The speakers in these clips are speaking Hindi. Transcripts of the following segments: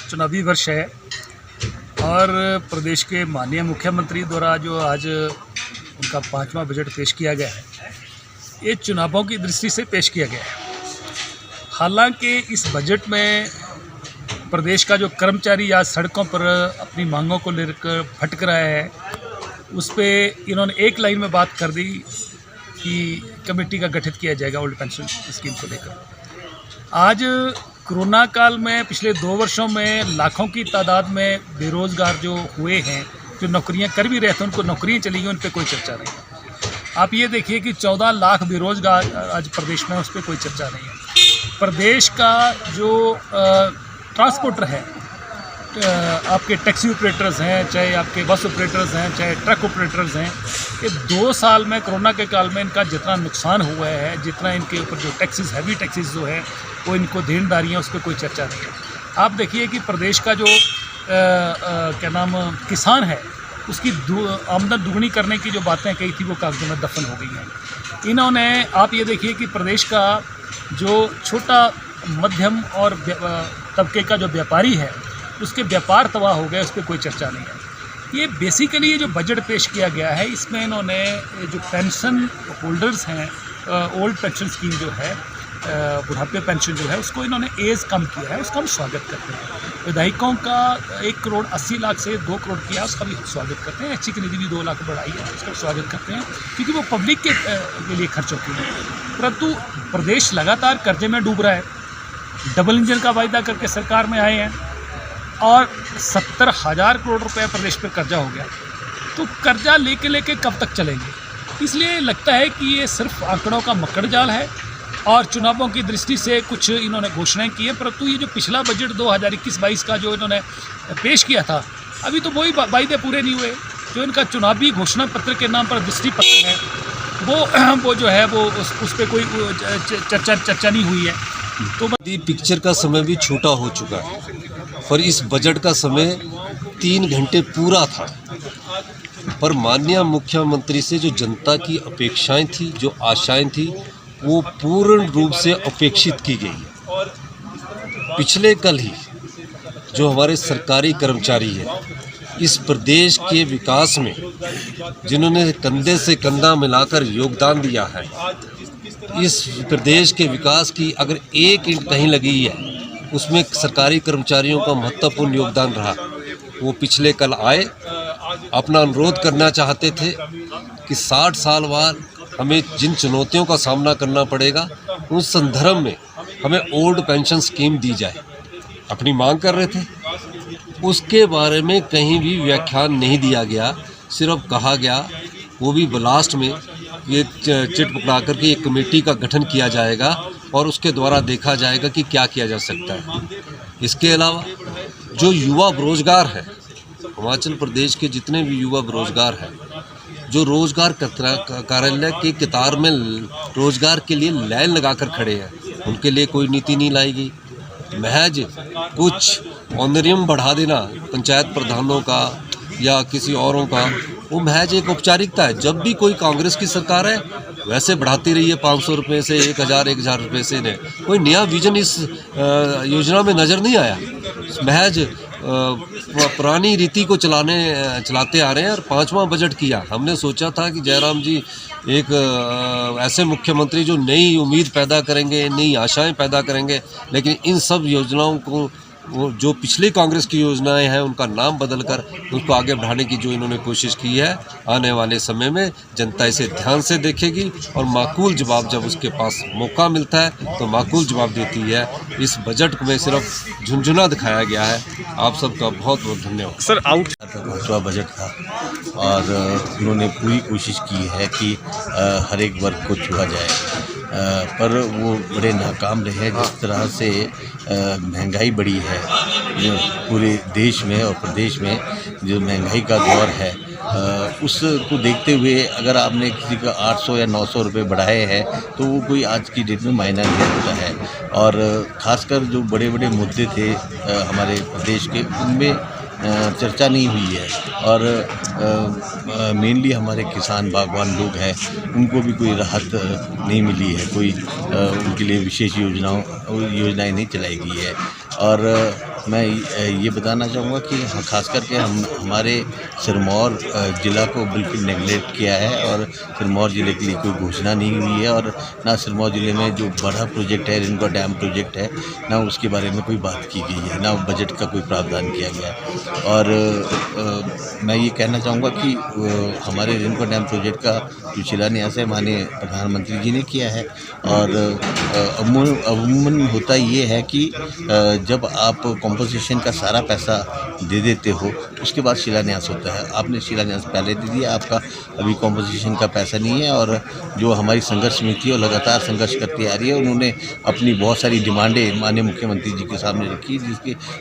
चुनावी वर्ष है और प्रदेश के माननीय मुख्यमंत्री द्वारा जो आज उनका 5वां बजट पेश किया गया है, ये चुनावों की दृष्टि से पेश किया गया है। हालांकि इस बजट में प्रदेश का जो कर्मचारी आज सड़कों पर अपनी मांगों को लेकर भटक रहा है, उस पर इन्होंने एक लाइन में बात कर दी कि कमेटी का गठित किया जाएगा ओल्ड पेंशन स्कीम को लेकर। आज कोरोना काल में पिछले 2 वर्षों में लाखों की तादाद में बेरोज़गार जो हुए हैं, जो नौकरियां कर भी रहे थे उनको नौकरियां चली गई, उन पर कोई चर्चा नहीं है। आप ये देखिए कि 14 लाख बेरोज़गार आज प्रदेश में, उस पर कोई चर्चा नहीं है। प्रदेश का जो ट्रांसपोर्टर है, आपके टैक्सी ऑपरेटर्स हैं, चाहे आपके बस ऑपरेटर्स हैं, चाहे ट्रक ऑपरेटर्स हैं, ये 2 साल में कोरोना के काल में इनका जितना नुकसान हुआ है, जितना इनके ऊपर जो टैक्सेस, हैवी टैक्सेस जो है वो इनको देनदारी है, उस पर कोई चर्चा नहीं है। आप देखिए कि प्रदेश का जो किसान है, उसकी आमदन दुगनी करने की जो बातें कही थी वो कागजों में दफन हो गई हैं। इन्होंने, आप ये देखिए कि प्रदेश का जो छोटा मध्यम और तबके का जो व्यापारी है, उसके व्यापार तबाह हो गए, उस पर कोई चर्चा नहीं है। ये बेसिकली ये जो बजट पेश किया गया है, इसमें इन्होंने जो पेंशन होल्डर्स हैं, ओल्ड पेंशन स्कीम जो है, बुढ़ापे पेंशन जो है, उसको इन्होंने एज कम किया है, उसका हम स्वागत करते हैं। विधायकों का 1 करोड़ 80 लाख से 2 करोड़ किया, उसका भी स्वागत करते हैं। अच्छी निधि भी 2 लाख बढ़ाई है, उसका स्वागत करते हैं, क्योंकि वो पब्लिक के लिए खर्च होती है। परंतु प्रदेश लगातार कर्जे में डूब रहा है। डबल इंजन का वायदा करके सरकार में आए हैं और 70,000 करोड़ रुपए प्रदेश पर कर्जा हो गया। तो कर्जा लेके कब तक चलेंगे? इसलिए लगता है कि ये सिर्फ आंकड़ों का मकड़ जाल है और चुनावों की दृष्टि से कुछ इन्होंने घोषणाएं की है। परंतु ये जो पिछला बजट 2021-22 का जो इन्होंने पेश किया था, अभी तो वही वायदे पूरे नहीं हुए। जो इनका चुनावी घोषणा पत्र के नाम पर दृष्टि पत्र है, वो जो है वो उस पर कोई चर्चा नहीं हुई है। तो पिक्चर का समय भी छोटा हो चुका है और इस बजट का समय 3 घंटे पूरा था, पर माननीय मुख्यमंत्री से जो जनता की अपेक्षाएं थी, जो आशाएं थी, वो पूर्ण रूप से अपेक्षित की गई है। पिछले कल ही जो हमारे सरकारी कर्मचारी हैं, इस प्रदेश के विकास में जिन्होंने कंधे से कंधा मिलाकर योगदान दिया है, इस प्रदेश के विकास की अगर 1 ईंट कहीं लगी है, उसमें सरकारी कर्मचारियों का महत्वपूर्ण योगदान रहा। वो पिछले कल आए, अपना अनुरोध करना चाहते थे कि 60 साल बाद हमें जिन चुनौतियों का सामना करना पड़ेगा, उस संदर्भ में हमें ओल्ड पेंशन स्कीम दी जाए, अपनी मांग कर रहे थे। उसके बारे में कहीं भी व्याख्यान नहीं दिया गया, सिर्फ कहा गया, वो भी लास्ट में, ये चिट पकड़ा कर के एक कमेटी का गठन किया जाएगा और उसके द्वारा देखा जाएगा कि क्या किया जा सकता है। इसके अलावा जो युवा बेरोजगार है, हिमाचल प्रदेश के जितने भी युवा बेरोजगार हैं, जो रोजगार कार्यालय के कतार में रोजगार के लिए लाइन लगाकर खड़े हैं, उनके लिए कोई नीति नहीं लाई गई। महज कुछ ऑनरियम बढ़ा देना पंचायत प्रधानों का या किसी औरों का, वो महज एक औपचारिकता है। जब भी कोई कांग्रेस की सरकार है, वैसे बढ़ाती रही है 500 रुपये से 1,000 रुपये से। ने कोई नया विजन इस योजना में नज़र नहीं आया। महज पुरानी रीति को चलाते आ रहे हैं। और 5वां बजट किया, हमने सोचा था कि जयराम जी एक ऐसे मुख्यमंत्री जो नई उम्मीद पैदा करेंगे, नई आशाएं पैदा करेंगे, लेकिन इन सब योजनाओं को, वो जो पिछली कांग्रेस की योजनाएं हैं, उनका नाम बदलकर उसको आगे बढ़ाने की जो इन्होंने कोशिश की है, आने वाले समय में जनता इसे ध्यान से देखेगी और माकूल जवाब, जब उसके पास मौका मिलता है तो माकूल जवाब देती है। इस बजट में सिर्फ झुनझुना दिखाया गया है। आप सबका बहुत बहुत धन्यवाद। सर, आउट 5वां बजट था और उन्होंने पूरी कोशिश की है कि हर एक वर्ग को छुआ जाए, पर वो बड़े नाकाम रहे। जिस तरह से महंगाई बढ़ी है जो पूरे देश में और प्रदेश में, जो महंगाई का दौर है, उसको देखते हुए अगर आपने किसी का 800 या 900 रुपये बढ़ाए हैं, तो वो कोई आज की डेट में मायना नहीं रखता है। और ख़ासकर जो बड़े बड़े मुद्दे थे हमारे प्रदेश के, उनमें चर्चा नहीं हुई है। और मेनली हमारे किसान बागवान लोग हैं, उनको भी कोई राहत नहीं मिली है, कोई उनके लिए विशेष योजनाएं नहीं चलाई गई है। और मैं ये बताना चाहूँगा कि ख़ास करके हमारे सिरमौर ज़िला को बिल्कुल नेगलेक्ट किया है और सिरमौर ज़िले के लिए कोई घोषणा नहीं हुई है और ना सिरमौर ज़िले में जो बड़ा प्रोजेक्ट है रेणुका डैम प्रोजेक्ट है ना उसके बारे में कोई बात की गई है, ना बजट का कोई प्रावधान किया गया है। और मैं ये कहना चाहूँगा कि हमारे रेणुका डैम प्रोजेक्ट का जो शिलान्यास है माननीय प्रधानमंत्री जी ने किया है और अमूमन होता ये है कि जब आप कॉम्पोजिशन का सारा पैसा दे देते हो उसके बाद शिलान्यास होता है। आपने शिलान्यास पहले दे दिया, आपका अभी कॉम्पोजिशन का पैसा नहीं है। और जो हमारी संघर्ष समिति और लगातार संघर्ष करती आ रही है, उन्होंने अपनी बहुत सारी डिमांडें माननीय मुख्यमंत्री जी के सामने रखी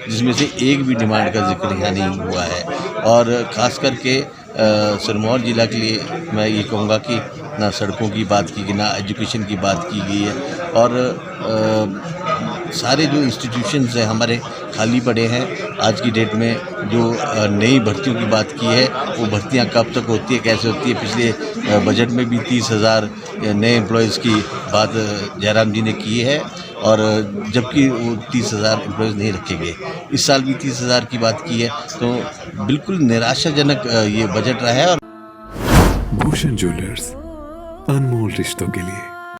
जिसमें से एक भी डिमांड का जिक्र यहाँ नहीं हुआ है। और ख़ास करके सिरमौर ज़िला के लिए मैं ये कहूँगा कि ना सड़कों की बात की गई, ना एजुकेशन की बात की गई है और सारे जो इंस्टीट्यूशंस हैं हमारे खाली पड़े हैं। आज की डेट में जो नई भर्तियों की बात की है वो भर्तियां कब तक होती है, कैसे होती है। पिछले बजट में भी 30,000 नए एम्प्लॉयज़ की बात जयराम जी ने की है और जबकि वो 30,000 एम्प्लॉयज़ नहीं रखे गए। इस साल भी 30,000 की बात की है, तो बिल्कुल निराशाजनक ये बजट रहा है। और भूषण ज्वेलर्स, अनमोल रिश्तों के लिए।